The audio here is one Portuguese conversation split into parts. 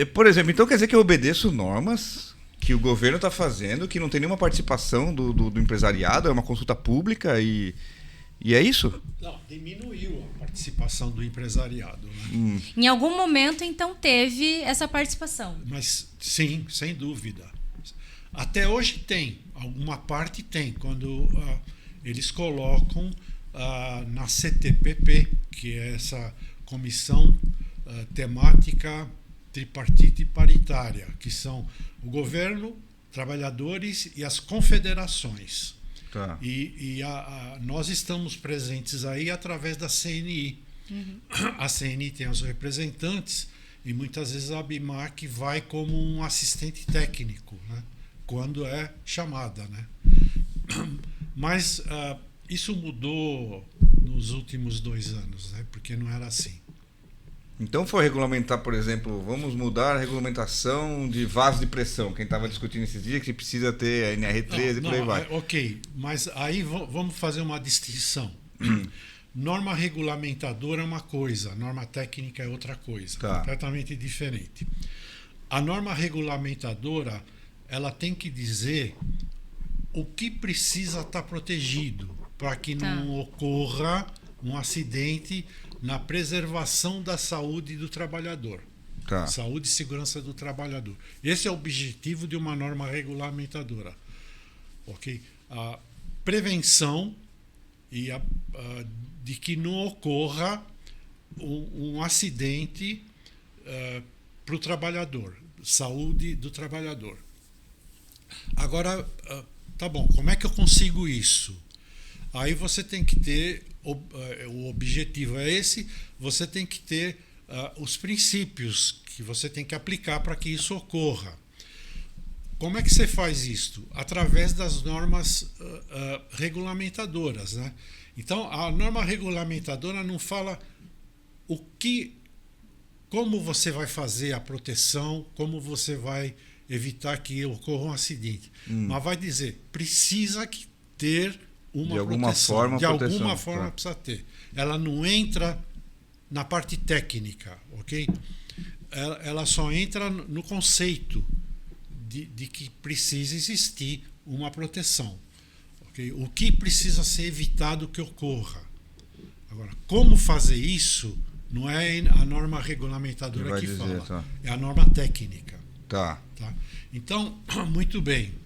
Por exemplo, então quer dizer que eu obedeço normas que o governo está fazendo, que não tem nenhuma participação do empresariado, é uma consulta pública e é isso? Não, diminuiu a participação do empresariado. Né? Em algum momento, então, teve essa participação. Mas sim, sem dúvida. Até hoje tem, alguma parte tem, quando eles colocam na CTPP, que é essa comissão temática tripartite e paritária, que são o governo, trabalhadores e as confederações. Tá. Nós estamos presentes aí através da CNI. A CNI tem os representantes e muitas vezes a ABIMAC vai como um assistente técnico, né? Quando é chamada. Né? Mas isso mudou nos últimos 2 anos, né? Porque não era assim. Então foi regulamentar, por exemplo, vamos mudar a regulamentação de vaso de pressão. Quem estava discutindo esses dias que precisa ter a NR13 e por aí vai. Ok, mas aí vamos fazer uma distinção. Norma regulamentadora é uma coisa, norma técnica é outra coisa, completamente diferente. A norma regulamentadora, ela tem que dizer o que precisa estar protegido para que não ocorra um acidente na preservação da saúde do trabalhador. Saúde e segurança do trabalhador. Esse é o objetivo de uma norma regulamentadora. Okay? A prevenção de que não ocorra um acidente para o trabalhador, saúde do trabalhador. Agora, tá bom, como é que eu consigo isso? Aí você tem que ter, o objetivo é esse, você tem que ter os princípios que você tem que aplicar para que isso ocorra. Como é que você faz isso? Através das normas regulamentadoras. Né? Então, a norma regulamentadora não fala como você vai fazer a proteção, como você vai evitar que ocorra um acidente. Mas vai dizer, precisa ter uma proteção. De alguma forma precisa ter. Ela não entra na parte técnica, ok? Ela só entra no conceito de que precisa existir uma proteção. Okay? O que precisa ser evitado que ocorra. Agora, como fazer isso não é a norma regulamentadora que fala, é a norma técnica. Tá? Então, muito bem.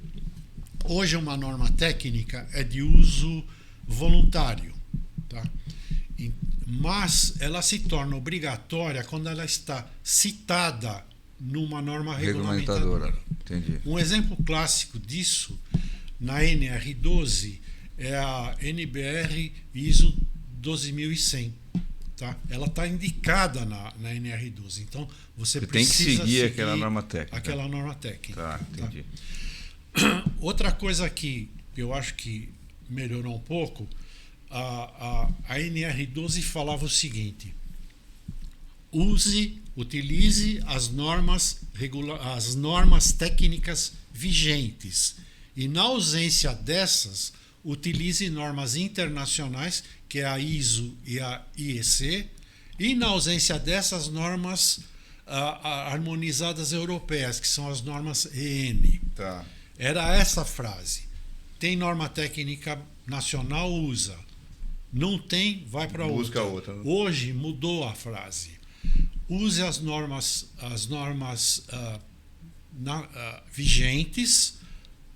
Hoje uma norma técnica é de uso voluntário, tá? Mas ela se torna obrigatória quando ela está citada numa norma regulamentadora. Entendi. Um exemplo clássico disso, na NR12, é a NBR ISO 12100. Tá? Ela está indicada na NR12. Então, você precisa tem que seguir aquela norma técnica. Aquela norma técnica. Tá, entendi. Outra coisa que eu acho que melhorou um pouco, a NR12 falava o seguinte: utilize as normas técnicas vigentes e, na ausência dessas, utilize normas internacionais, que é a ISO e a IEC, e, na ausência dessas, normas harmonizadas europeias, que são as normas EN. Tá. Era essa a frase. Tem norma técnica nacional, usa. Não tem, vai para outra. Busca outra. Hoje mudou a frase. Use as normas vigentes,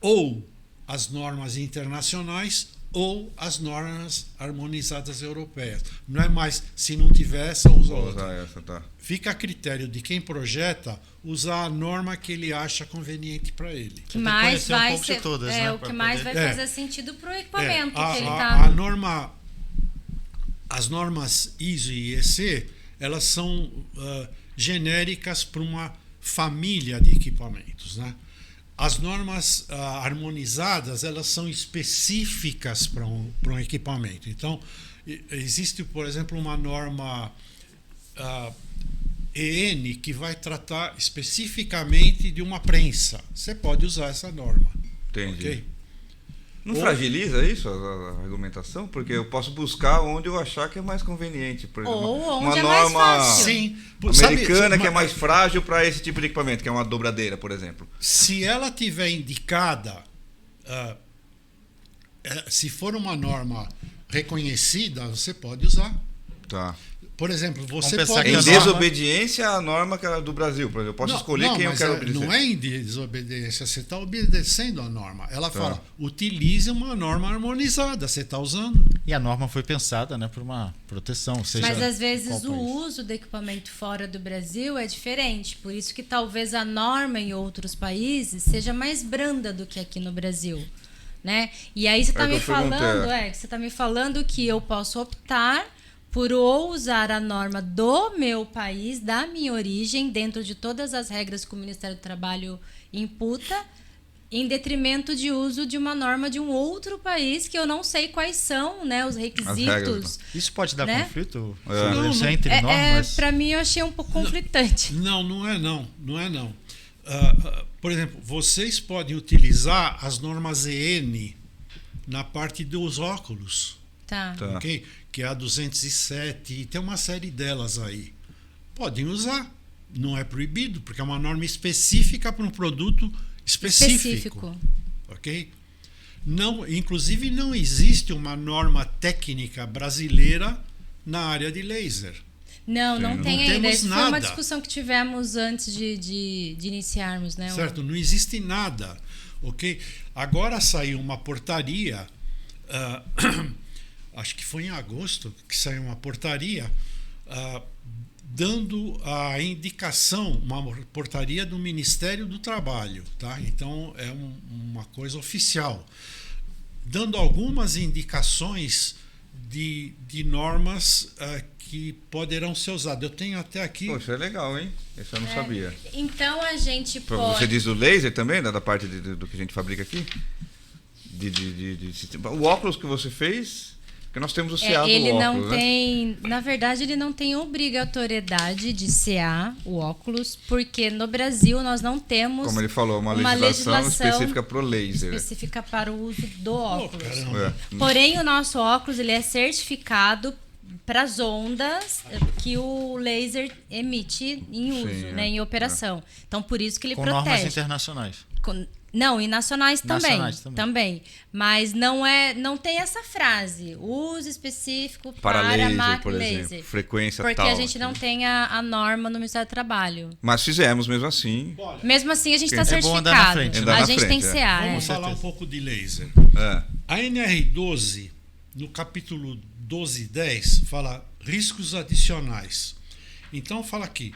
ou as normas internacionais, ou as normas harmonizadas europeias. Não é mais, se não tiver essa, usa outra. Fica a critério de quem projeta usar a norma que ele acha conveniente para ele. Que mais vai ser todas, né, o que mais vai fazer sentido para o equipamento que ele está. As normas ISO e IEC, elas são genéricas para uma família de equipamentos, né? As normas harmonizadas, elas são específicas para um equipamento. Então, existe, por exemplo, uma norma EN que vai tratar especificamente de uma prensa. Você pode usar essa norma. Entendi. Okay? Não fragiliza isso, a argumentação? Porque eu posso buscar onde eu achar que é mais conveniente. Por exemplo, ou uma onde norma é mais fácil. Sim. americana que é mais frágil para esse tipo de equipamento, que é uma dobradeira, por exemplo. Se ela tiver indicada, se for uma norma reconhecida, você pode usar. Tá. Por exemplo, você pode em desobediência à norma que era do Brasil, por exemplo. Eu posso escolher quem eu quero obedecer. Não é em desobediência, você está obedecendo a norma. Ela fala, utilize uma norma harmonizada, você está usando. E a norma foi pensada, né, por uma proteção. Seja mas às vezes o uso do equipamento fora do Brasil é diferente. Por isso que talvez a norma em outros países seja mais branda do que aqui no Brasil. Né? E aí você está me falando que eu posso optar por ou usar a norma do meu país, da minha origem, dentro de todas as regras que o Ministério do Trabalho imputa, em detrimento de uso de uma norma de um outro país que eu não sei quais são, né, os requisitos. Isso pode dar conflito? Entre normas? Para mim, eu achei um pouco conflitante. Não é não. Por exemplo, vocês podem utilizar as normas EN na parte dos óculos. Tá. Ok? Que é a 207, e tem uma série delas aí. Podem usar. Não é proibido, porque é uma norma específica para um produto específico. Ok? Não, inclusive, não existe uma norma técnica brasileira na área de laser. Não tem ainda. Essa nada. Foi uma discussão que tivemos antes de iniciarmos, né? Certo, não existe nada. Ok? Agora saiu uma portaria. Acho que foi em agosto que saiu uma portaria dando a indicação, uma portaria do Ministério do Trabalho, tá? Então é uma coisa oficial, dando algumas indicações de normas que poderão ser usadas. Eu tenho até aqui. Poxa, é legal, hein? Isso eu não sabia. Então a gente pode. Você diz do laser também, da parte do que a gente fabrica aqui? O óculos que você fez. Porque nós temos o CA do ele óculos, não tem, na verdade, ele não tem obrigatoriedade de CA o óculos, porque no Brasil nós não temos, como ele falou, uma legislação específica para o laser. Específica para o uso do óculos. Oh, porém, o nosso óculos ele é certificado para as ondas que o laser emite em uso, né, em operação. Então, por isso que ele protege. Com normas internacionais. Não, e nacionais também. Mas não tem essa frase, uso específico para laser, por exemplo, frequência porque tal. Porque a gente não tem a norma no Ministério do Trabalho. Mas fizemos mesmo assim. Mesmo assim, a gente está certificado. A gente tem CA. Vamos falar um pouco de laser. A NR12, no capítulo 12.10, fala riscos adicionais. Então, fala aqui.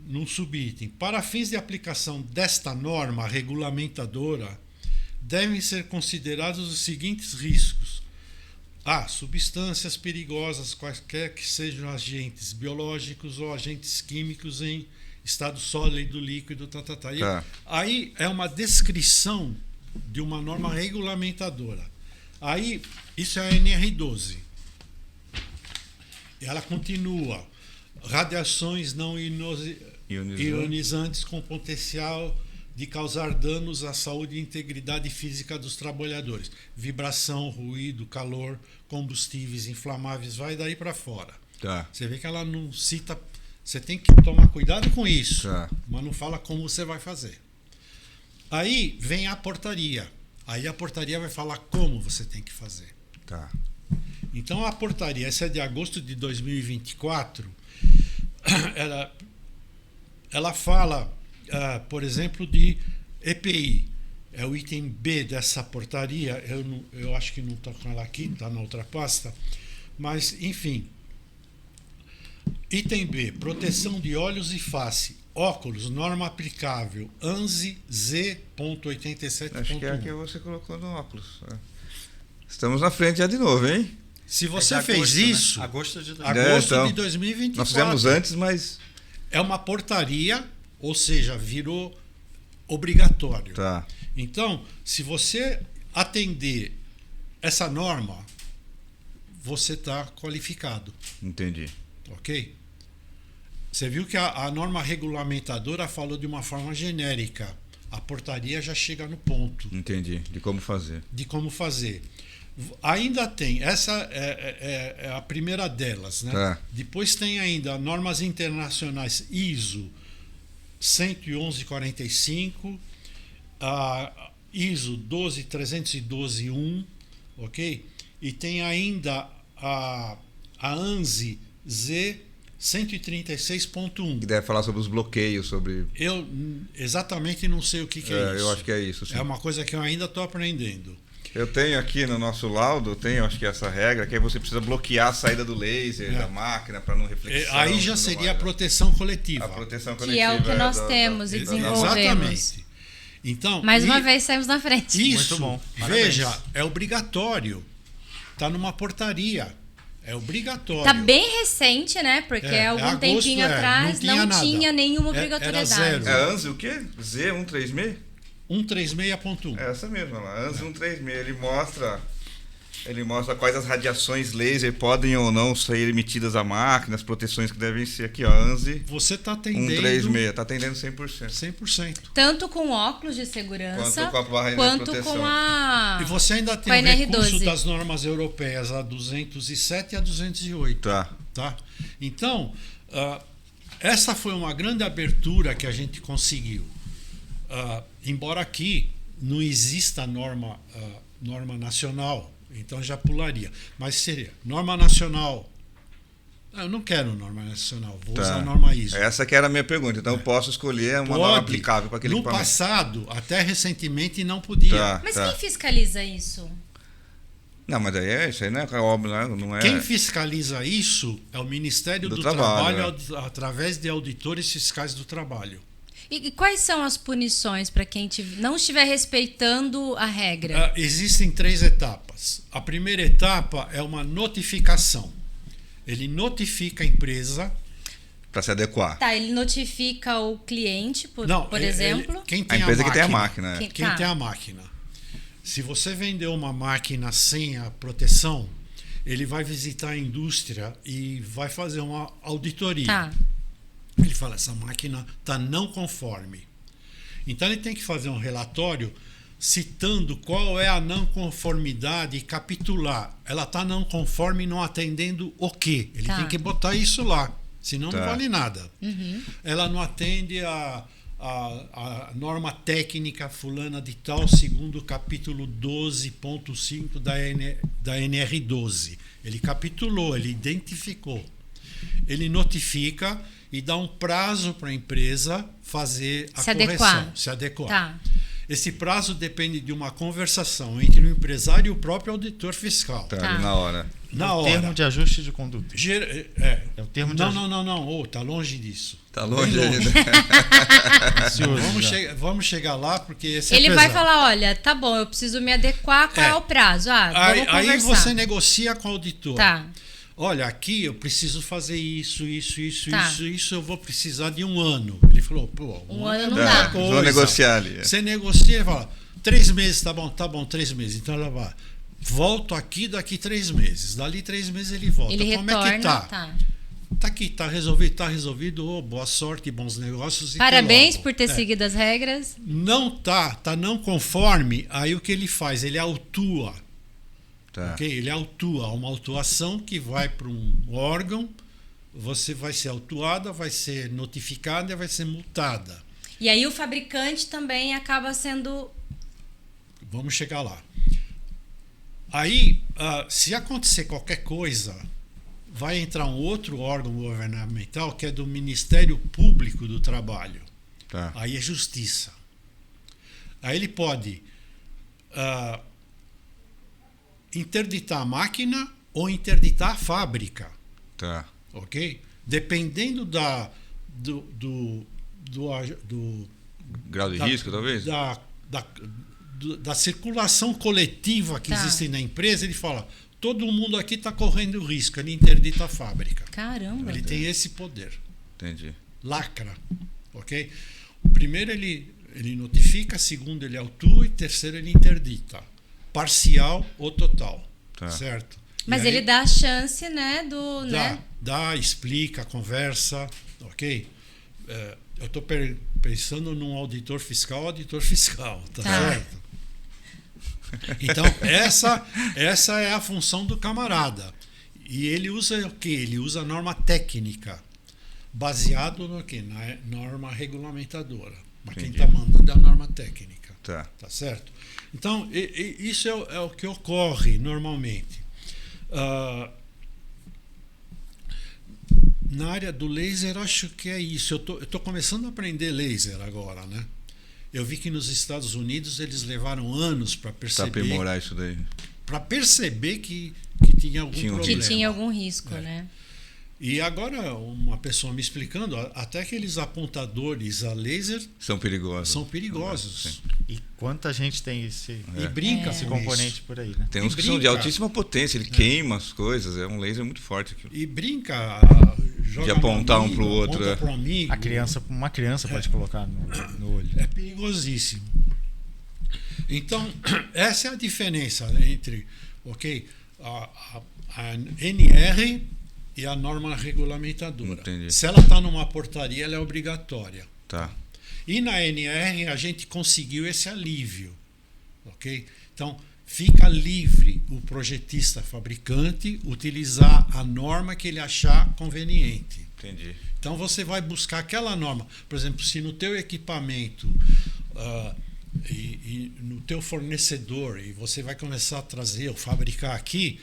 No subitem, para fins de aplicação desta norma regulamentadora, devem ser considerados os seguintes riscos: substâncias perigosas, quaisquer que sejam agentes biológicos ou agentes químicos em estado sólido, líquido, Aí é uma descrição de uma norma regulamentadora. Aí, isso é a NR12. Ela continua. Radiações não ionizantes com potencial de causar danos à saúde e integridade física dos trabalhadores. Vibração, ruído, calor, combustíveis inflamáveis, vai daí para fora. Você vê que ela não cita. Você tem que tomar cuidado com isso, mas não fala como você vai fazer. Aí vem a portaria. Aí a portaria vai falar como você tem que fazer. Então a portaria, essa é de agosto de 2024, ela fala, por exemplo, de EPI. É o item B dessa portaria. Eu acho que não está com ela aqui, está na outra pasta. Mas, enfim. Item B, proteção de olhos e face. Óculos, norma aplicável, ANSI Z.87.1. Acho que é a que você colocou no óculos. Estamos na frente já de novo, hein? Se você fez isso... Né? Agosto de 2024. Nós fizemos antes, mas... É uma portaria, ou seja, virou obrigatório. Então, se você atender essa norma, você está qualificado. Entendi. Ok? Você viu que a norma regulamentadora falou de uma forma genérica. A portaria já chega no ponto. Entendi. De como fazer. Ainda tem, essa é a primeira delas, né? Tá. Depois tem ainda normas internacionais ISO 11145, a ISO 12312-1, ok? E tem ainda a ANSI Z 136.1. Que deve falar sobre os bloqueios, sobre... Eu exatamente não sei o que é isso. Eu acho que é isso, sim. É uma coisa que eu ainda estou aprendendo. Eu tenho aqui no nosso laudo, acho que essa regra, que aí você precisa bloquear a saída do laser da máquina para não reflexão. Aí já seria a proteção coletiva. A proteção coletiva. Que é o que nós temos e desenvolvemos. Exatamente. Então, mais uma vez saímos na frente. Isso, muito bom. Veja, é obrigatório. Está numa portaria. É obrigatório. Tá bem recente, né? Porque algum tempinho atrás não tinha nenhuma obrigatoriedade. Era zero. É a ANSI o quê? Z136? 136.1. É essa mesma lá, ANSI 136. Ele mostra quais as radiações laser podem ou não ser emitidas à máquina, as proteções que devem ser aqui, ó, ANSI. Você está atendendo 136, está atendendo 100%. 100%. Tanto com óculos de segurança, quanto com a barra de quanto proteção. com a... E você ainda tem o recurso das normas europeias, a 207 e a 208. Tá? Então, essa foi uma grande abertura que a gente conseguiu. Embora aqui não exista norma nacional, então já pularia. Mas seria norma nacional. Eu não quero norma nacional, vou usar a norma ISO. Essa que era a minha pergunta. Então eu posso escolher uma norma aplicável para aquele equipamento. No passado, até recentemente, não podia. Mas quem fiscaliza isso? Não, mas aí isso aí não é óbvio, não é. Quem fiscaliza isso é o Ministério do Trabalho através de auditores fiscais do trabalho. E quais são as punições para quem não estiver respeitando a regra? Existem 3 etapas. A primeira etapa é uma notificação. Ele notifica a empresa para se adequar. Tá, ele notifica o cliente, por exemplo. Quem tem a empresa que tem a máquina. Quem tem a máquina. Se você vendeu uma máquina sem a proteção, ele vai visitar a indústria e vai fazer uma auditoria. Tá. Ele fala, essa máquina está não conforme. Então ele tem que fazer um relatório citando qual é a não conformidade e capitular. Ela está não conforme não atendendo o quê? Ele tem que botar isso lá, senão não vale nada. Uhum. Ela não atende a norma técnica fulana de tal, segundo o capítulo 12.5 da NR12. Ele capitulou, ele identificou. Ele notifica e dá um prazo para a empresa fazer a correção, se adequar. Tá. Esse prazo depende de uma conversação entre o empresário e o próprio auditor fiscal. Ali na hora. Na hora. Termo de ajuste de conduta. É o termo de ajuste. Não. Tá longe disso. Tá longe ainda. Vamos chegar lá, porque esse ele é vai falar, olha, tá bom, eu preciso me adequar, qual é o prazo? Vamos conversar. Aí você negocia com o auditor. Tá. Olha, aqui eu preciso fazer isso, eu vou precisar de 1 ano. Ele falou, um ano não dá. Vou negociar ali. Você negocia e fala, 3 meses, tá bom, 3 meses. Então ela vai, volto aqui daqui 3 meses. Dali 3 meses ele volta. Ele Como retorna, é que tá? Tá aqui, tá resolvido, boa sorte, bons negócios. Parabéns por ter seguido as regras. Não tá não conforme, aí o que ele faz? Ele autua. Okay? Ele autua, uma autuação que vai para um órgão, você vai ser autuada, vai ser notificada e vai ser multada. E aí o fabricante também acaba sendo... Vamos chegar lá. Aí, se acontecer qualquer coisa, vai entrar um outro órgão governamental que é do Ministério Público do Trabalho. Aí é justiça. Aí ele pode... interditar a máquina ou interditar a fábrica. Ok? Dependendo do grau de risco, talvez? Da circulação coletiva que existe na empresa, ele fala, todo mundo aqui está correndo risco, ele interdita a fábrica. Caramba! Ele tem esse poder. Entendi. Lacra. Ok? Primeiro ele notifica, segundo ele autua e terceiro ele interdita. Parcial ou total, certo? Mas ele dá a chance, né, Dá, explica, conversa, ok? Eu estou pensando num auditor fiscal, tá certo? Então, essa é a função do camarada. E ele usa o quê? Ele usa a norma técnica, baseado no quê? Na norma regulamentadora. Mas quem está mandando é a norma técnica. Tá certo? Então, isso é o que ocorre normalmente. Na área do laser, acho que é isso. Eu tô começando a aprender laser agora, né? Eu vi que nos Estados Unidos eles levaram anos para perceber. Para aprimorar isso daí. Para perceber que tinha algum problema. Que tinha algum risco, né? E agora, uma pessoa me explicando, até aqueles apontadores a laser são perigosos. E quanta gente tem esse componente por aí, né? Tem uns que são de altíssima potência, ele queima as coisas, é um laser muito forte aquilo. E brinca, de apontar um pro outro. Pro amigo. Uma criança pode colocar no olho. É perigosíssimo. Então, essa é a diferença entre a NR e a norma regulamentadora. Entendi. Se ela está numa portaria, ela é obrigatória. Tá. E na NR a gente conseguiu esse alívio. Ok? Então, fica livre o projetista fabricante utilizar a norma que ele achar conveniente. Entendi. Então você vai buscar aquela norma. Por exemplo, se no teu equipamento e no teu fornecedor, e você vai começar a trazer ou fabricar aqui,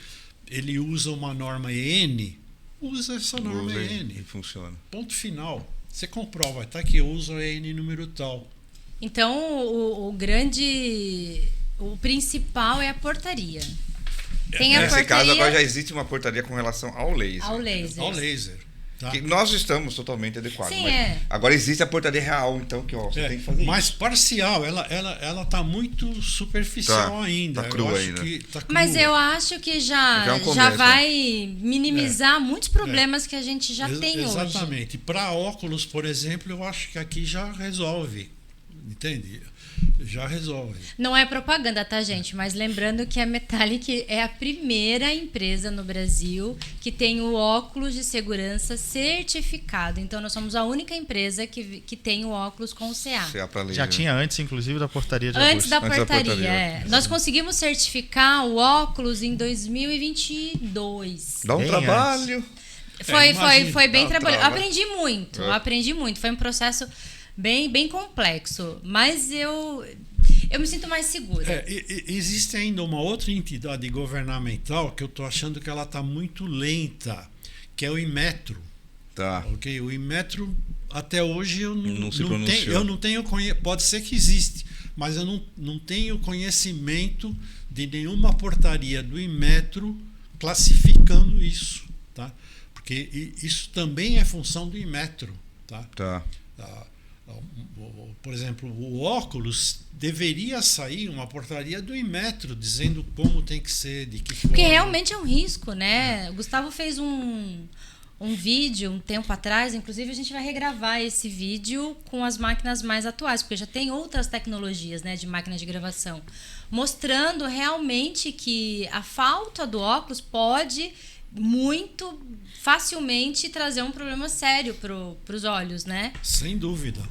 ele usa uma norma EN, usa essa norma EN. E funciona. Ponto final. Você comprova, tá aqui, eu uso a EN número tal. Então, o principal é a portaria. Nesse caso, agora já existe uma portaria com relação ao laser. Ao laser. Tá? Que nós estamos totalmente adequados. Sim, agora existe a portaria real, então, que você tem que fazer mas isso. parcial, ela tá muito superficial ainda. Tá crua ainda. Tá crua. Mas eu acho que já vai minimizar muitos problemas que a gente já tem hoje. Exatamente. Para óculos, por exemplo, eu acho que aqui já resolve. Entende? Já resolve. Não é propaganda, tá, gente? Mas lembrando que a Metallic é a primeira empresa no Brasil que tem o óculos de segurança certificado. Então, nós somos a única empresa que tem o óculos com o CA. Já tinha antes, inclusive, da portaria de Antes da portaria. Nós conseguimos certificar o óculos em 2022. Dá um trabalho. Foi bem trabalhoso. Aprendi muito. Foi um processo bem complexo, mas eu me sinto mais segura. Existe ainda uma outra entidade governamental que eu estou achando que ela está muito lenta, que é o Inmetro. Tá. Okay? O Inmetro, até hoje, eu não tenho pode ser que existe, mas eu não tenho conhecimento de nenhuma portaria do Inmetro classificando isso. Tá? Porque isso também é função do Inmetro. Tá. Por exemplo, o óculos deveria sair uma portaria do Inmetro dizendo como tem que ser, de que forma. Porque realmente é um risco, né? O Gustavo fez um vídeo um tempo atrás, inclusive a gente vai regravar esse vídeo com as máquinas mais atuais, porque já tem outras tecnologias, né, de máquina de gravação, mostrando realmente que a falta do óculos pode muito facilmente trazer um problema sério para os olhos, né? Sem dúvida.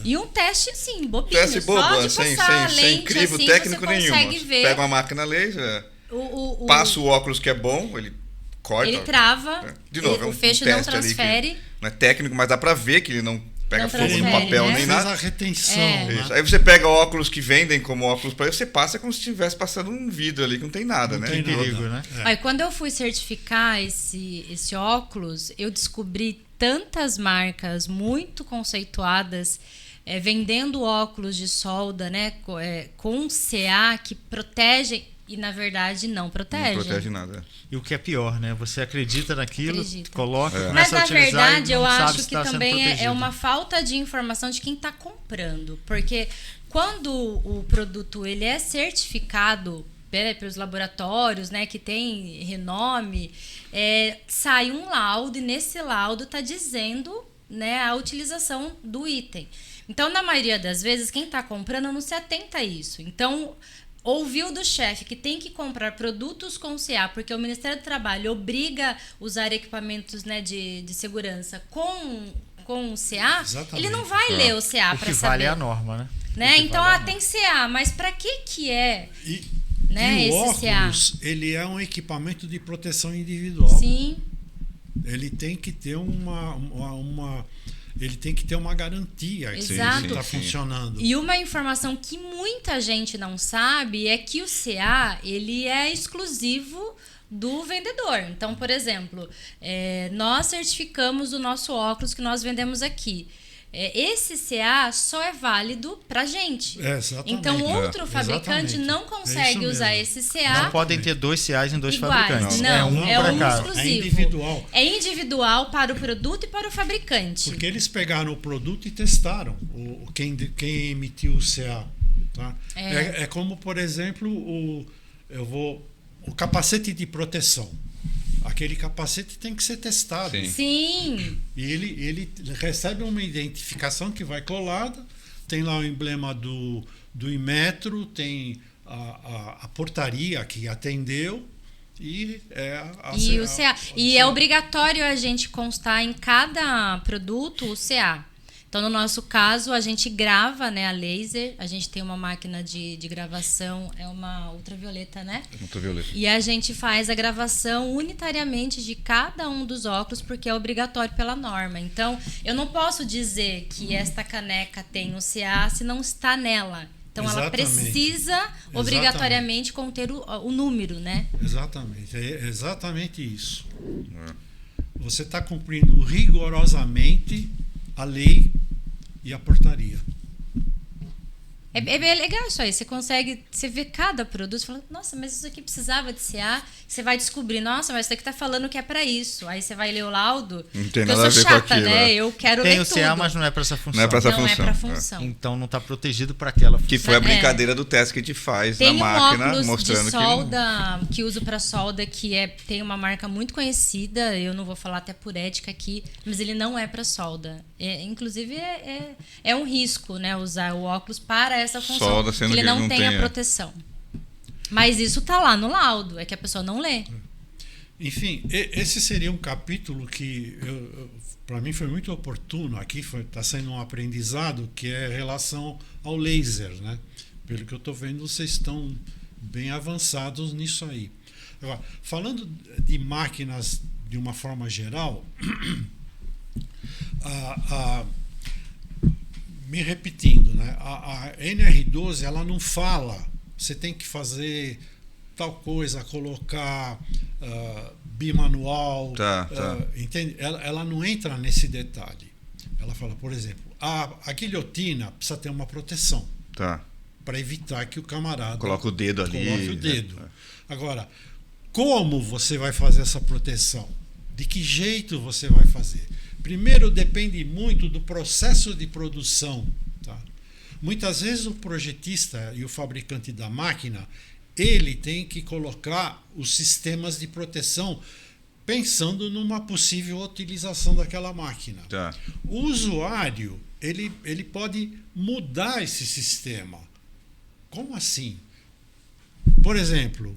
E um teste assim, bobinho, teste bobo, só de passar sem crivo assim, técnico você nenhum. consegue ver. Pega uma máquina laser, passa o óculos que é bom, ele corta. Ele trava, de novo, o fecho não transfere. Não é técnico, mas dá pra ver que ele não pega fogo no transfere, papel, né? nem nada. Fez a retenção. Né? Aí você pega óculos que vendem como óculos para você passa como se estivesse passando um vidro ali que não tem nada, não né? Tem perigo, né? Aí, quando eu fui certificar esse óculos, eu descobri tantas marcas muito conceituadas vendendo óculos de solda, né, com CA que protegem e na verdade não protegem. Não protege nada. E o que é pior, né? Você acredita naquilo, coloca, começa Mas a utilizar. Mas na verdade eu acho que tá também é uma falta de informação de quem está comprando, porque quando o produto ele é certificado pelos laboratórios, né, que tem renome, sai um laudo e nesse laudo está dizendo, né, a utilização do item. Então, na maioria das vezes, quem está comprando não se atenta a isso. Então, ouviu do chefe que tem que comprar produtos com CA, porque o Ministério do Trabalho obriga a usar equipamentos, né, de segurança com com o CA, Exatamente. ele não vai ler o CA para saber. O que vale é a norma, né? Então, tem CA, mas para que é e esse o óculos, CA? ele é um equipamento de proteção individual. Sim. Ele tem que ter ele tem que ter uma garantia que está funcionando. E uma informação que muita gente não sabe é que o CA ele é exclusivo do vendedor. Então, por exemplo, nós certificamos o nosso óculos que nós vendemos aqui. Esse CA só é válido para gente. Exatamente. Então, outro fabricante não consegue usar esse CA. Não podem ter 2 CAs em 2 fabricantes. Não, é um exclusivo. É individual. É individual para o produto e para o fabricante. Porque eles pegaram o produto e testaram quem emitiu o CA. Tá? É como, por exemplo, o capacete de proteção. Aquele capacete tem que ser testado. Sim. E ele recebe uma identificação que vai colada, tem lá o emblema do Inmetro, tem a portaria que atendeu e o CA. E é obrigatório a gente constar em cada produto o CA. Então, no nosso caso, a gente grava, né, a laser. A gente tem uma máquina de gravação, é uma ultravioleta, né? Ultravioleta. E a gente faz a gravação unitariamente de cada um dos óculos, porque é obrigatório pela norma. Então, eu não posso dizer que esta caneca tem o CA se não está nela. Então, ela precisa obrigatoriamente conter o número, né? Exatamente. É exatamente isso. Você está cumprindo rigorosamente a lei e a portaria. É bem legal isso aí. Você vê cada produto e fala, nossa, mas isso aqui precisava de CA. Você vai descobrir, nossa, mas isso aqui tá falando que é para isso. Aí você vai ler o laudo. Não tem nada a ver com aquilo. Né? Eu quero ler tudo. Tem o CA, mas não é para essa função. Não é para essa função. É pra função. Então não está protegido para aquela função. Que foi a brincadeira do teste que a gente faz na máquina, mostrando de solda, que uso para solda, que tem uma marca muito conhecida. Eu não vou falar até por ética aqui, mas ele não é para solda. Inclusive é um risco, né, usar o óculos para essa função, solda, sendo que ele não tem a proteção. Mas isso tá lá no laudo, é que a pessoa não lê. Enfim, esse seria um capítulo que para mim foi muito oportuno aqui, está sendo um aprendizado, que é em relação ao laser, né? Pelo que eu estou vendo, vocês estão bem avançados nisso aí. Agora, falando de máquinas de uma forma geral, me repetindo, né? A NR12 ela não fala, você tem que fazer tal coisa, colocar bimanual, entende? Ela não entra nesse detalhe. Ela fala, por exemplo, a guilhotina precisa ter uma proteção para evitar que o camarada coloque o dedo ali. Coloque o dedo. Agora, como você vai fazer essa proteção? De que jeito você vai fazer? Primeiro, depende muito do processo de produção. Tá? Muitas vezes o projetista e o fabricante da máquina, ele tem que colocar os sistemas de proteção pensando numa possível utilização daquela máquina. O usuário, ele pode mudar esse sistema. Como assim? Por exemplo,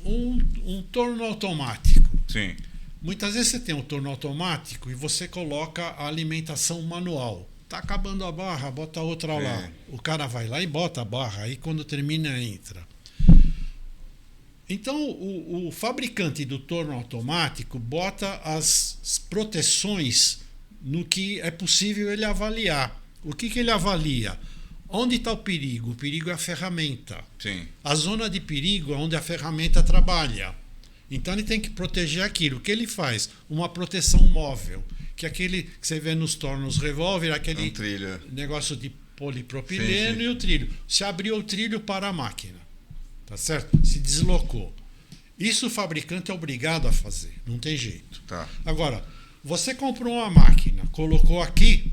um torno automático. Sim. Muitas vezes você tem um torno automático e você coloca a alimentação manual. Tá acabando a barra, bota outra lá. O cara vai lá e bota a barra, aí quando termina, entra. Então, o fabricante do torno automático bota as proteções no que é possível ele avaliar. O que ele avalia? Onde está o perigo? O perigo é a ferramenta. Sim. A zona de perigo é onde a ferramenta trabalha. Então ele tem que proteger aquilo. O que ele faz? Uma proteção móvel. Que é aquele que você vê nos tornos revólver, aquele negócio de polipropileno, sim. E o trilho. Se abriu o trilho para a máquina. Tá certo? Se deslocou. Isso o fabricante é obrigado a fazer. Não tem jeito. Tá. Agora, você comprou uma máquina, colocou aqui.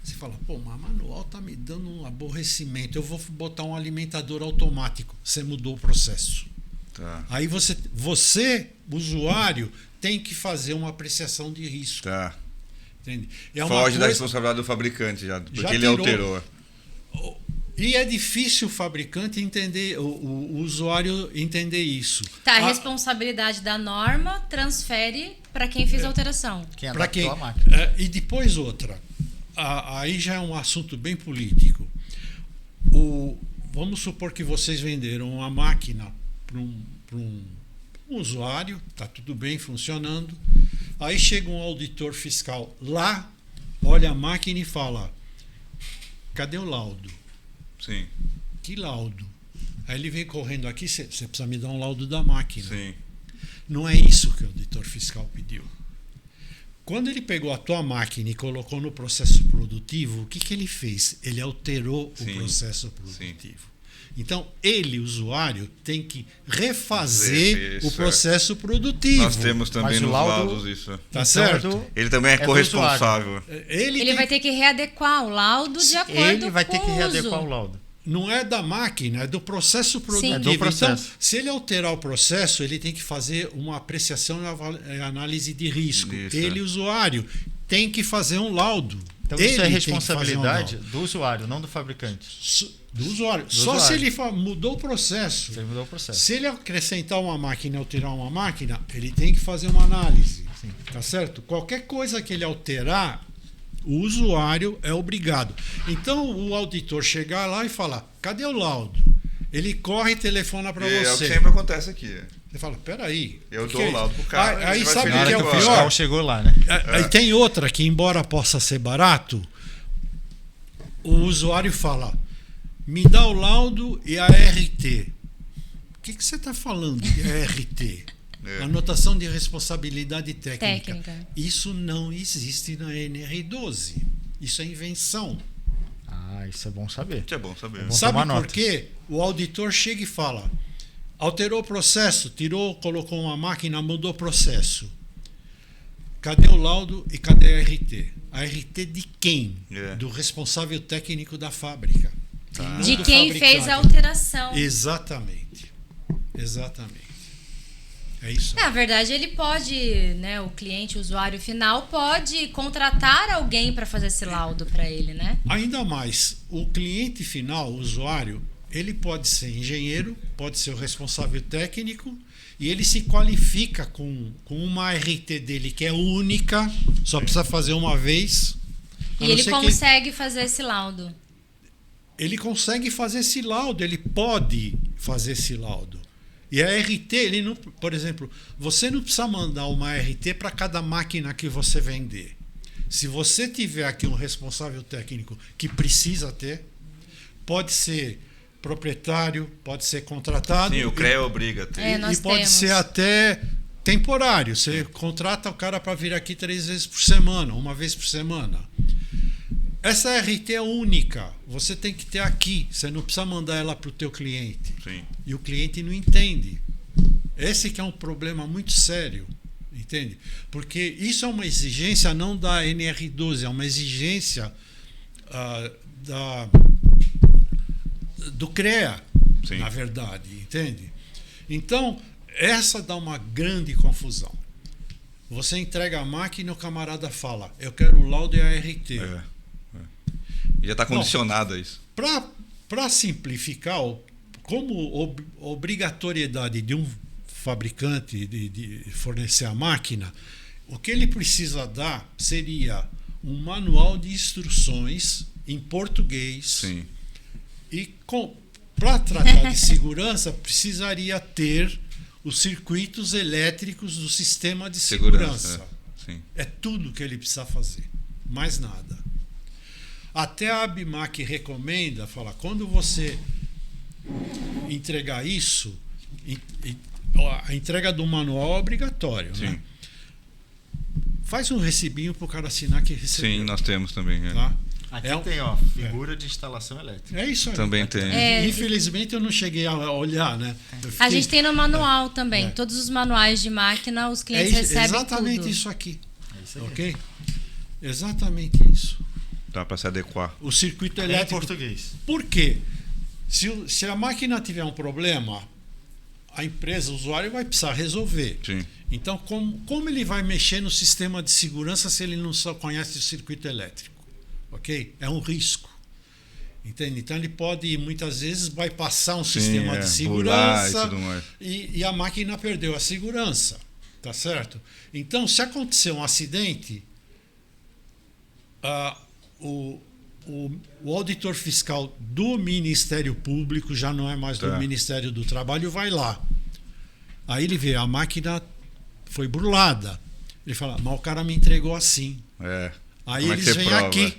Você fala, pô, mas manual tá me dando um aborrecimento. Eu vou botar um alimentador automático. Você mudou o processo. Tá. Aí você, usuário, tem que fazer uma apreciação de risco. Tá. Entende? Foge da responsabilidade do fabricante, porque ele alterou. E é difícil o fabricante entender, o usuário entender isso. Tá, a responsabilidade da norma transfere para quem fez a alteração. Para quem a máquina. E depois outra. Aí já é um assunto bem político. Vamos supor que vocês venderam uma máquina para um usuário, está tudo bem funcionando. Aí chega um auditor fiscal lá, olha a máquina e fala: cadê o laudo? Sim. Que laudo? Aí ele vem correndo aqui, você precisa me dar um laudo da máquina. Sim. Não é isso que o auditor fiscal pediu. Quando ele pegou a tua máquina e colocou no processo produtivo, o que ele fez? Ele alterou o processo produtivo. Sim. Então, ele, usuário, tem que refazer o processo produtivo. Nós temos também nos laudos isso. Tá certo? Ele também é corresponsável. Ele vai ter que readequar o laudo de acordo com o uso. Ele vai ter que readequar o laudo. Não é da máquina, é do processo produtivo. É do processo. Então, se ele alterar o processo, ele tem que fazer uma apreciação e análise de risco. Isso. Ele, usuário, tem que fazer um laudo. Então, isso é responsabilidade do usuário, não do fabricante. Do usuário. Só se ele mudou o processo. Se ele acrescentar uma máquina e alterar uma máquina, ele tem que fazer uma análise. Sim. Tá certo? Qualquer coisa que ele alterar, o usuário é obrigado. Então, o auditor chegar lá e falar: cadê o laudo? Ele corre e telefona para você. É o que sempre acontece aqui. Você fala: peraí. Eu dou o laudo pro cara. Aí sabe o que é o pior? fiscal chegou lá, né? Aí tem outra que, embora possa ser barato, o usuário fala: me dá o laudo e a RT. O que você está falando de RT? Anotação de responsabilidade técnica. Isso não existe na NR12. Isso é invenção. Isso é bom saber. Isso é bom saber. Sabe por quê? O auditor chega e fala: alterou o processo, colocou uma máquina, mudou o processo. Cadê o laudo e cadê a RT? A RT de quem? Do responsável técnico da fábrica. De quem fez a alteração. Exatamente. É isso. Na verdade, ele pode, né, o cliente, o usuário final, pode contratar alguém para fazer esse laudo para ele, né? Ainda mais, o cliente final, o usuário, ele pode ser engenheiro, pode ser o responsável técnico, e ele se qualifica com uma RT dele que é única, só precisa fazer uma vez. E ele consegue fazer esse laudo. Ele consegue fazer esse laudo, ele pode fazer esse laudo. E a RT, ele não, por exemplo, você não precisa mandar uma RT para cada máquina que você vender. Se você tiver aqui um responsável técnico que precisa ter, pode ser proprietário, pode ser contratado. Sim, o CREA obriga a ter. E pode ser até temporário. Você contrata o cara para vir aqui 3 vezes por semana, uma vez por semana. Essa RT é única. Você tem que ter aqui. Você não precisa mandar ela para o teu cliente. Sim. E o cliente não entende. Esse que é um problema muito sério. Entende? Porque isso é uma exigência não da NR12, é uma exigência do CREA, Sim. Na verdade. Entende? Então, essa dá uma grande confusão. Você entrega a máquina e o camarada fala: eu quero o laudo e a RT. Já está condicionado a isso. Para simplificar, como obrigatoriedade de um fabricante de fornecer a máquina, o que ele precisa dar seria um manual de instruções em português. Sim. E para tratar de segurança, precisaria ter os circuitos elétricos do sistema de segurança. Sim. É tudo que ele precisa fazer, mais nada. Até a ABMAC recomenda, fala, quando você entregar isso, a entrega do manual é obrigatório, né? Faz um recibinho para o cara assinar que recebeu. Sim, nós temos também. Tá? Aqui tem, figura de instalação elétrica. É isso aí. Também tem. Infelizmente eu não cheguei a olhar, né? A gente tem no manual também. Todos os manuais de máquina, os clientes recebem exatamente tudo. Isso aqui. Isso aqui. Ok? Exatamente isso. Dá para se adequar. O circuito elétrico. Em português. Por quê? Se a máquina tiver um problema, a empresa, o usuário vai precisar resolver. Sim. Então, como ele vai mexer no sistema de segurança se ele não só conhece o circuito elétrico? Ok? É um risco. Entende? Então ele pode, muitas vezes, bypassar um sistema de segurança e a máquina perdeu a segurança. Tá certo? Então, se acontecer um acidente, o auditor fiscal do Ministério Público, já não é mais do Ministério do Trabalho, vai lá. Aí ele vê, a máquina foi burlada. Ele fala, mas o cara me entregou assim. Aí eles vêm aqui.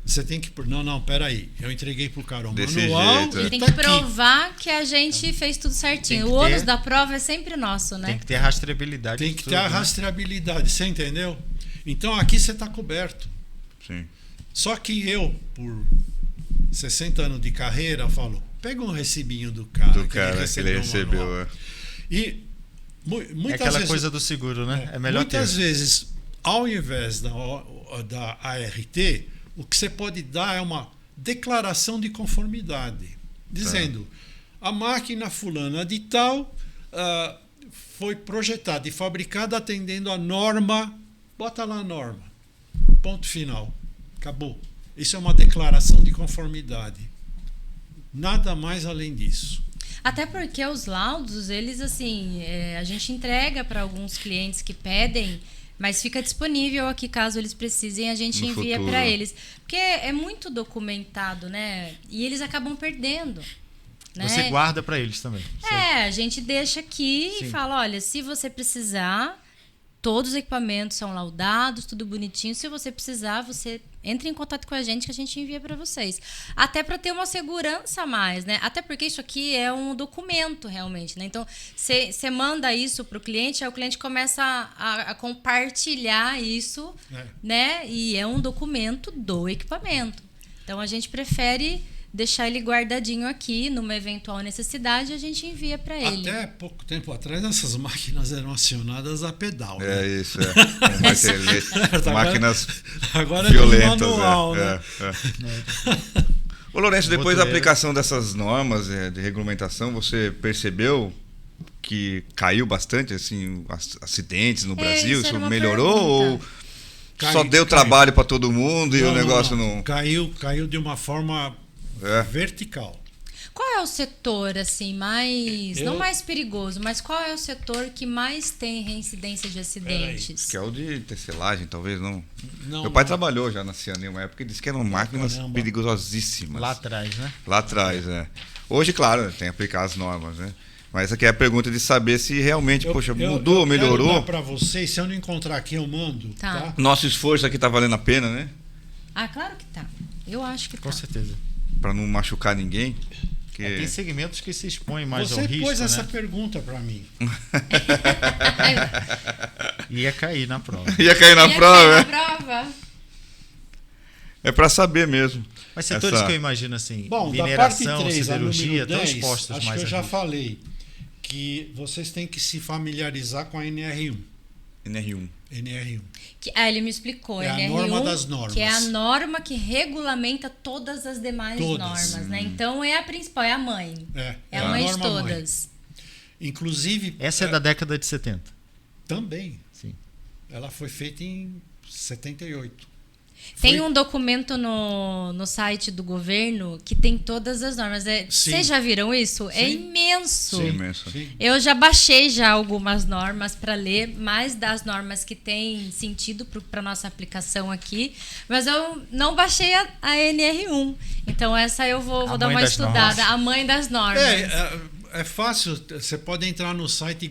Você tem que... Não, peraí. Eu entreguei pro cara o manual e tem que provar que a gente fez tudo certinho. O ônus da prova é sempre nosso, né? Tem que ter a rastreabilidade. Tem que ter a rastreabilidade, você entendeu? Então aqui você está coberto. Sim. Só que eu, por 60 anos de carreira, falo, pega um recibinho do cara que ele recebeu. E muitas aquela vezes, coisa do seguro, né? É melhor muitas vezes, ao invés da ART, o que você pode dar é uma declaração de conformidade, dizendo a máquina fulana de tal foi projetada e fabricada atendendo a norma, bota lá a norma, ponto final, acabou. Isso é uma declaração de conformidade, nada mais além disso. Até porque os laudos, eles assim, a gente entrega para alguns clientes que pedem, mas fica disponível aqui, caso eles precisem, a gente envia para eles. Porque é muito documentado, né? E eles acabam perdendo. Né? Você guarda para eles também. A gente deixa aqui e fala, olha, se você precisar, todos os equipamentos são laudados, tudo bonitinho. Se você precisar, você entre em contato com a gente que a gente envia para vocês. Até para ter uma segurança a mais, né? Até porque isso aqui é um documento realmente, né? Então, você manda isso para o cliente, aí o cliente começa a compartilhar isso, né? E é um documento do equipamento. Então, a gente prefere deixar ele guardadinho aqui, numa eventual necessidade, a gente envia para ele. Até pouco tempo atrás, essas máquinas eram acionadas a pedal. Né? Isso, máquinas agora violentas. É manual, né? Ô, Lourenço, depois da aplicação dessas normas de regulamentação, você percebeu que caiu bastante assim, acidentes no Brasil? Isso melhorou pergunta. ou só deu trabalho para todo mundo e o negócio não... Caiu de uma forma... vertical. Qual é o setor assim não mais perigoso, mas qual é o setor que mais tem reincidência de acidentes? Que é o de tecelagem, talvez não. Meu pai trabalhou já na Ciane, uma época, e disse que eram máquinas perigosíssimas. Lá atrás, né? Lá atrás, Hoje, claro, tem que aplicar as normas, né? Mas essa aqui é a pergunta de saber se realmente, mudou, melhorou. Eu quero dar para vocês, se eu não encontrar aqui, eu mando. Tá? Nosso esforço aqui tá valendo a pena, né? Claro que tá. Eu acho que tá. Com certeza. Para não machucar ninguém. Tem segmentos que se expõem mais ao risco. Você pôs essa pergunta para mim. Ia cair na prova. Ia cair na prova. É para saber mesmo. Mas setores que eu imagino assim, bom, mineração, da parte 3, siderurgia, 10, estão expostos acho mais que eu já falei que vocês têm que se familiarizar com a NR1. NR1. Ele me explicou. É NR1, a norma das normas. Que é a norma que regulamenta todas as demais normas, né? Então é a principal, é a mãe. É a mãe de todas. Mãe. Inclusive... Essa é da década de 70. Também. Sim. Ela foi feita em 78. Tem um documento no site do governo que tem todas as normas. Vocês já viram isso? Sim. É imenso. Sim, imenso. Sim. Eu já baixei algumas normas para ler, mais das normas que têm sentido para nossa aplicação aqui, mas eu não baixei a NR1. Então essa eu vou dar uma estudada. Normas. A mãe das normas. É fácil. Você pode entrar no site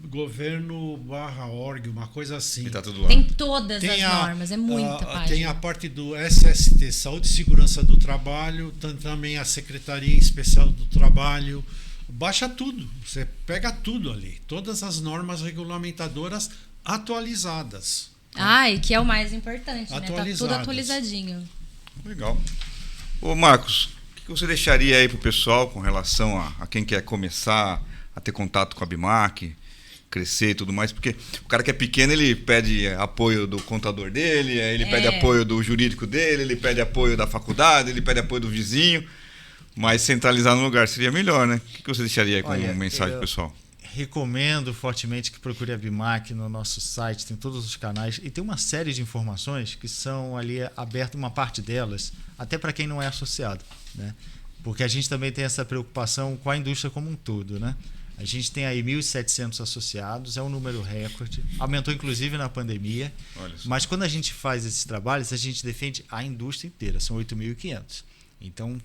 governo.org, uma coisa assim. Tá tudo lá. Tem todas as normas, é muita página. Tem a parte do SST, Saúde e Segurança do Trabalho, também a Secretaria Especial do Trabalho. Baixa tudo, você pega tudo ali. Todas as normas regulamentadoras atualizadas. E que é o mais importante, né? Tá tudo atualizadinho. Legal. Ô Marcos, o que você deixaria aí pro pessoal com relação a quem quer começar a ter contato com a BIMAC, crescer e tudo mais, porque o cara que é pequeno, ele pede apoio do contador dele, ele pede apoio do jurídico dele, ele pede apoio da faculdade, ele pede apoio do vizinho, mas centralizar no lugar seria melhor, né? O que você deixaria aí como mensagem pro pessoal? recomendo fortemente que procure a BIMAC no nosso site, tem todos os canais e tem uma série de informações que são ali abertas, uma parte delas, até para quem não é associado, né? Porque a gente também tem essa preocupação com a indústria como um todo, né? A gente tem aí 1.700 associados, é um número recorde, aumentou inclusive na pandemia, mas quando a gente faz esses trabalhos, a gente defende a indústria inteira, são 8.500. Então,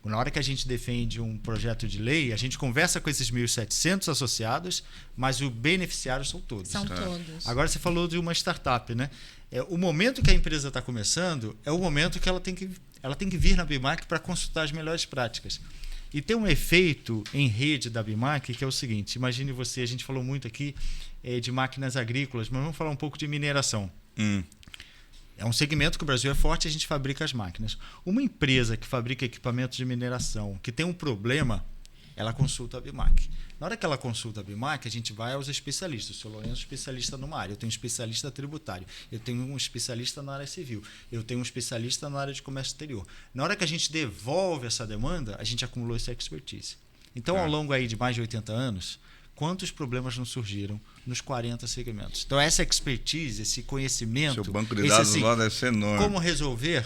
na hora que a gente defende um projeto de lei, a gente conversa com esses 1.700 associados, mas os beneficiários são todos. São todos. Agora você falou de uma startup, né? O momento que a empresa está começando é o momento que ela tem que vir na BIMAC para consultar as melhores práticas. E tem um efeito em rede da BIMAC que é o seguinte, imagine você, a gente falou muito aqui de máquinas agrícolas, mas vamos falar um pouco de mineração. É um segmento que o Brasil é forte e a gente fabrica as máquinas. Uma empresa que fabrica equipamentos de mineração que tem um problema, ela consulta a BIMAC. Na hora que ela consulta a BIMAC, a gente vai aos especialistas. O senhor Lourenço é especialista numa área, eu tenho um especialista tributário, eu tenho um especialista na área civil, eu tenho um especialista na área de comércio exterior. Na hora que a gente devolve essa demanda, a gente acumulou essa expertise. Então, ao longo aí de mais de 80 anos, quantos problemas não surgiram nos 40 segmentos? Então, essa expertise, esse conhecimento... Seu banco de dados lá deve ser enorme. Como resolver,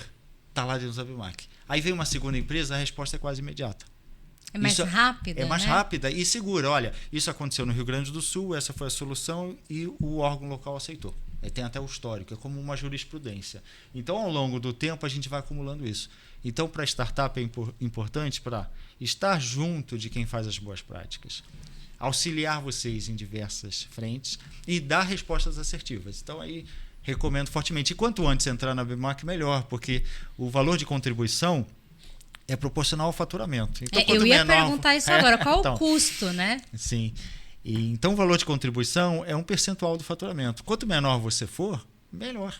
está lá dentro da BIMAC. Aí vem uma segunda empresa, a resposta é quase imediata. É mais rápida, É mais rápida e segura. Olha, isso aconteceu no Rio Grande do Sul, essa foi a solução e o órgão local aceitou. Tem até o histórico, é como uma jurisprudência. Então, ao longo do tempo, a gente vai acumulando isso. Então, para a startup é importante para estar junto de quem faz as boas práticas, auxiliar vocês em diversas frentes e dar respostas assertivas. Então, aí recomendo fortemente. E quanto antes entrar na BIMAC, melhor, porque o valor de contribuição é proporcional ao faturamento. Então, eu ia perguntar isso agora. Qual o custo, né? Sim. Então, o valor de contribuição é um percentual do faturamento. Quanto menor você for, melhor.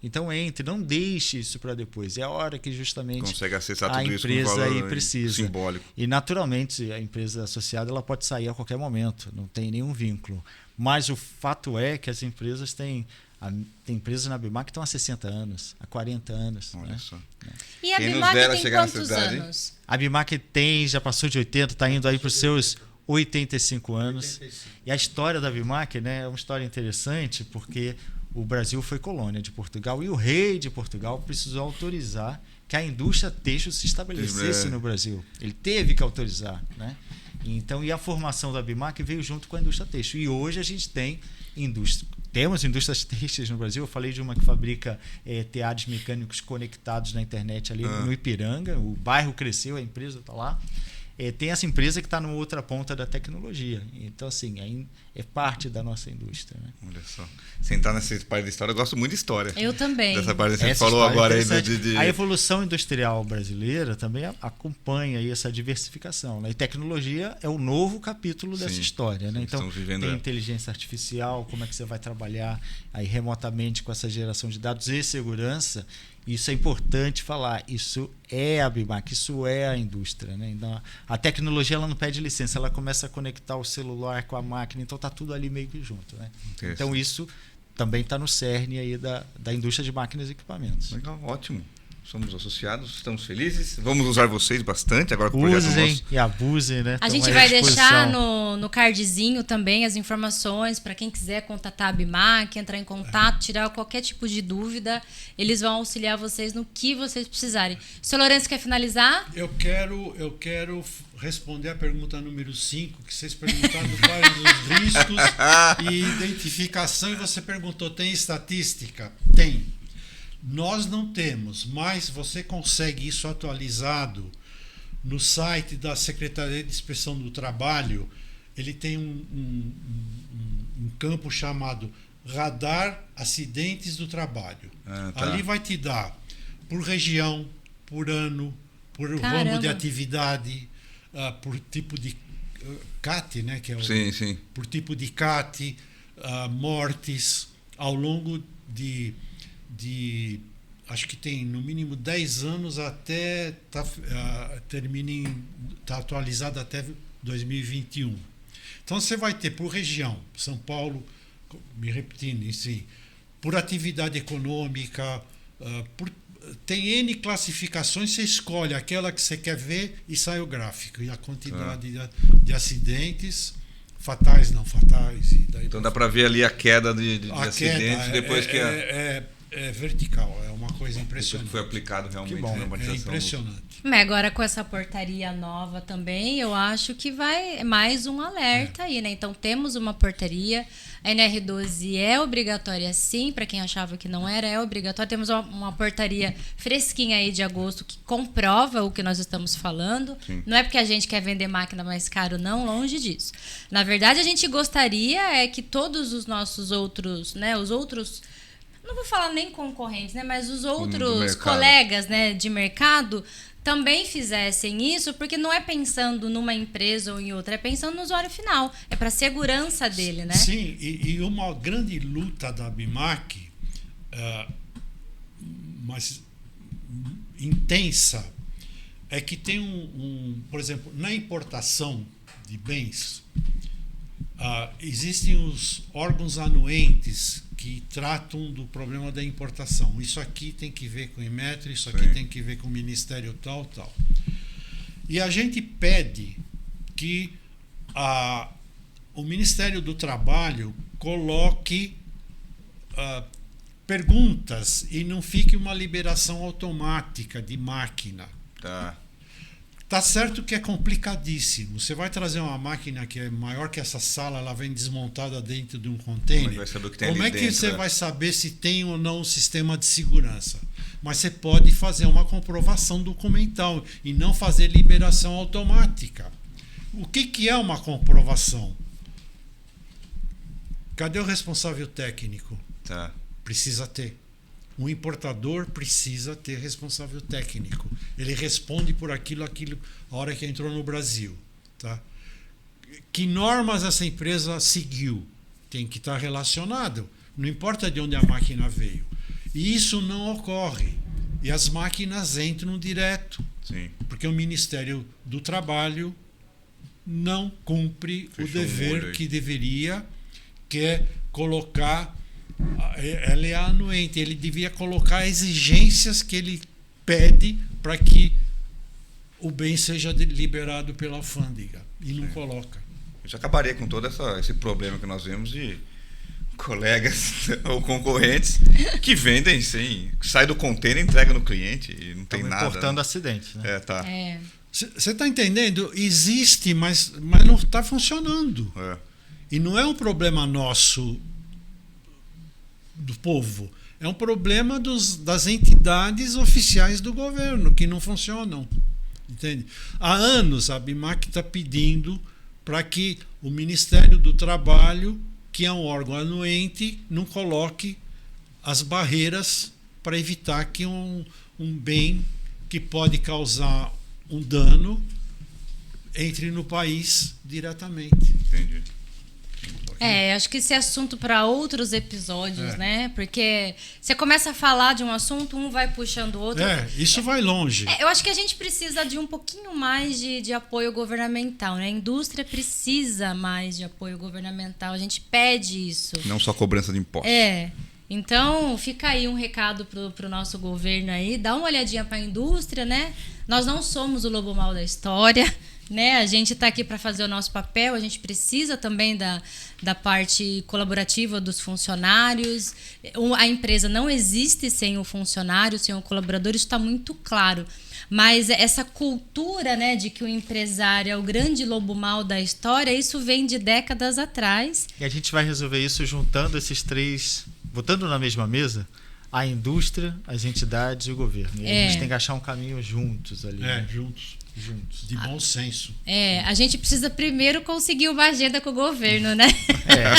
Então, entre, não deixe isso para depois. É a hora que justamente consegue acessar a tudo empresa isso com valor aí precisa. Simbólico. E, naturalmente, a empresa associada ela pode sair a qualquer momento. Não tem nenhum vínculo. Mas o fato é que as empresas têm... Tem empresas na BIMAC que estão há 60 anos, há 40 anos. Olha só. E a BIMAC tem quantos anos? A BIMAC já passou de 80, está indo aí para os seus 85 anos. 85. E a história da BIMAC, né, é uma história interessante, porque o Brasil foi colônia de Portugal e o rei de Portugal precisou autorizar que a indústria têxtil se estabelecesse no Brasil. Ele teve que autorizar, né? Então, e a formação da BIMAC veio junto com a indústria têxtil. E hoje a gente tem temos indústrias têxteis no Brasil. Eu falei de uma que fabrica teares mecânicos conectados na internet ali no Ipiranga. O bairro cresceu, a empresa está lá. Tem essa empresa que está numa outra ponta da tecnologia. Então, assim, é parte da nossa indústria. Né? Olha só. Sem entrar nessa parte da história, eu gosto muito de história. Eu também. Dessa parte que você falou agora aí A evolução industrial brasileira também acompanha aí essa diversificação. Né? E tecnologia é o novo capítulo dessa história. Né? Então, tem inteligência artificial, como é que você vai trabalhar aí remotamente com essa geração de dados e segurança. Isso é importante falar, isso é a BIMAC, isso é a indústria. Né? Então, a tecnologia ela não pede licença, ela começa a conectar o celular com a máquina, então está tudo ali meio que junto. Né? Então isso também está no cerne aí da indústria de máquinas e equipamentos. Legal, ótimo. Somos associados, estamos felizes. Vamos usar vocês bastante agora com o projeto Usem nosso. E abusem, né? A gente vai deixar no cardzinho também as informações para quem quiser contatar a BIMAC, entrar em contato, tirar qualquer tipo de dúvida. Eles vão auxiliar vocês no que vocês precisarem. O senhor Lourenço quer finalizar? Eu quero responder a pergunta número 5, que vocês perguntaram quais os riscos e identificação, e você perguntou, tem estatística? Tem. Nós não temos, mas você consegue isso atualizado no site da Secretaria de Inspeção do Trabalho. Ele tem um campo chamado Radar Acidentes do Trabalho. Ali vai te dar por região, por ano, por ramo de atividade, por tipo de CAT, né? Que é sim. Por tipo de CAT, tá ao longo de acho que tem no mínimo 10 anos até tá atualizado até 2021. Então você vai ter por região, São Paulo, me repetindo, assim, por atividade econômica, tem N classificações, você escolhe aquela que você quer ver e sai o gráfico e a quantidade de acidentes fatais, não fatais. E daí então dá para ver ali a queda de acidentes depois que é vertical, é uma coisa impressionante. Foi aplicado realmente bom, na normalização. É impressionante. Mas agora com essa portaria nova também, eu acho que vai mais um alerta aí, né? Então temos uma portaria, a NR12 é obrigatória sim, para quem achava que não era, é obrigatória. Temos uma portaria fresquinha aí de agosto que comprova o que nós estamos falando. Sim. Não é porque a gente quer vender máquina mais caro, não, longe disso. Na verdade, a gente gostaria que todos os nossos outros, né, os outros, não vou falar nem concorrentes, né, mas os outros colegas, né, de mercado também fizessem isso, porque não é pensando numa empresa ou em outra, é pensando no usuário final, é para a segurança dele, né? Sim, e uma grande luta da ABIMAQ, mas intensa, é que tem por exemplo, na importação de bens, existem os órgãos anuentes que tratam do problema da importação. Isso aqui tem que ver com o Inmetro, isso aqui tem que ver com o Ministério tal. E a gente pede que o Ministério do Trabalho coloque perguntas e não fique uma liberação automática de máquina. Tá certo que é complicadíssimo. Você vai trazer uma máquina que é maior que essa sala, ela vem desmontada dentro de um container. Como é que você vai saber se tem ou não um sistema de segurança? Mas você pode fazer uma comprovação documental e não fazer liberação automática. O que é uma comprovação? Cadê o responsável técnico? Precisa ter. Um importador precisa ter responsável técnico. Ele responde por aquilo a hora que entrou no Brasil. Tá? Que normas essa empresa seguiu? Tem que estar relacionado. Não importa de onde a máquina veio. E isso não ocorre. E as máquinas entram direto. Sim. Porque o Ministério do Trabalho não cumpre o dever que deveria, que é colocar... Ela é anuente, ele devia colocar exigências que ele pede para que o bem seja liberado pela alfândega e não coloca. Eu já acabaria com todo esse problema que nós vemos de colegas ou concorrentes que vendem sem, sai do container e entrega no cliente e não tem nada. Importando acidente, né? Você está entendendo? Existe, mas não está funcionando. E não é um problema nosso do povo, é um problema das entidades oficiais do governo que não funcionam, entende? Há anos a ABIMAQ está pedindo para que o Ministério do Trabalho, que é um órgão anuente, não coloque as barreiras para evitar que um bem que pode causar um dano entre no país diretamente. Entendi. Acho que esse é assunto para outros episódios, né? Porque você começa a falar de um assunto, um vai puxando o outro. Isso vai longe. Eu acho que a gente precisa de um pouquinho mais de apoio governamental, né? A indústria precisa mais de apoio governamental. A gente pede isso. Não só cobrança de impostos. Então, fica aí um recado pro nosso governo aí. Dá uma olhadinha para a indústria, né? Nós não somos o lobo mau da história, né? A gente está aqui para fazer o nosso papel, a gente precisa também da parte colaborativa dos funcionários. A empresa não existe sem o funcionário, sem o colaborador, isso está muito claro. Mas essa cultura, né, de que o empresário é o grande lobo mau da história, isso vem de décadas atrás. E a gente vai resolver isso juntando esses três, botando na mesma mesa a indústria, as entidades e o governo. E a gente tem que achar um caminho juntos ali. Juntos. De bom senso. A gente precisa primeiro conseguir uma agenda com o governo, né?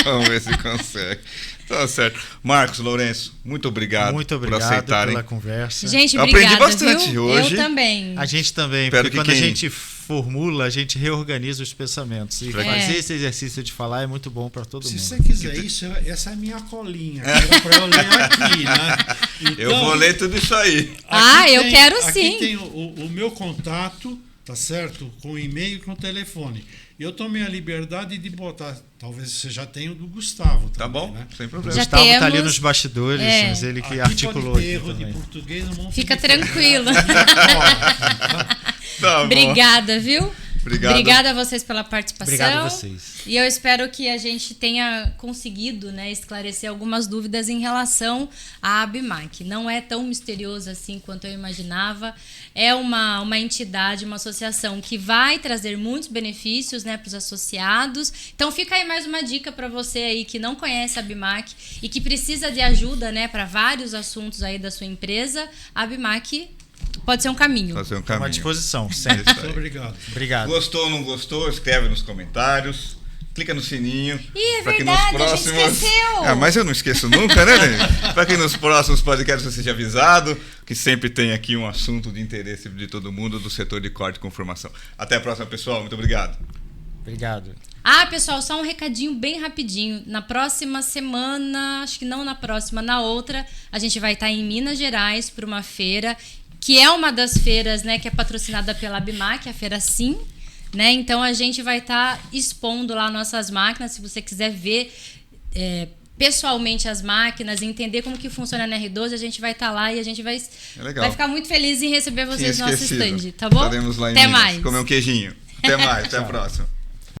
Vamos ver se consegue. Tá certo. Marcos, Lourenço, muito obrigado por aceitarem. Pela conversa. Gente, eu obrigada, aprendi bastante viu? hoje. Eu também. A gente também, Espero porque quando a gente formula, a gente reorganiza os pensamentos. E fazer esse exercício de falar é muito bom para todo mundo. Se você quiser isso, essa é a minha colinha. Era para eu ler aqui, né? Então, eu vou ler tudo isso aí. Eu quero sim. Aqui tem o meu contato, tá certo? Com o e-mail e com o telefone. Eu tomei a liberdade de botar, talvez você já tenha o do Gustavo. Tá também, bom, né? sem problema. Já Gustavo temos... tá ali nos bastidores, mas ele que aqui articulou pode ter aqui erro também. de português, não vão Fica pedir tranquilo. Tá bom. Obrigada, viu? Obrigada a vocês pela participação. Obrigado a vocês. E eu espero que a gente tenha conseguido, né, esclarecer algumas dúvidas em relação à ABMAC. Não é tão misterioso assim quanto eu imaginava. É uma entidade, uma associação que vai trazer muitos benefícios, né, para os associados. Então fica aí mais uma dica para você aí que não conhece a ABMAC e que precisa de ajuda, né, para vários assuntos aí da sua empresa. A ABMAC pode ser um caminho. Pode ser um Estamos caminho. à disposição, sempre. Muito obrigado. Obrigado. Gostou ou não gostou? Escreve nos comentários. Clica no sininho. Ih, é pra que verdade, nos próximos... a gente esqueceu. Mas eu não esqueço nunca, né, Denise? Para que nos próximos podcasts você seja avisado, que sempre tem aqui um assunto de interesse de todo mundo do setor de corte e conformação. Até a próxima, pessoal. Muito obrigado. Obrigado. Pessoal, só um recadinho bem rapidinho. Na próxima semana, acho que não na próxima, na outra, a gente vai estar em Minas Gerais para uma feira, que é uma das feiras, né, que é patrocinada pela ABMAC, a Feira Sim. Né? Então a gente vai estar expondo lá nossas máquinas. Se você quiser ver pessoalmente as máquinas, entender como que funciona na R12, a gente vai estar lá e a gente vai ficar muito feliz em receber vocês no nosso stand, tá bom? Estaremos lá em Até Minas. mais. Comer um queijinho. Até mais, até a próxima.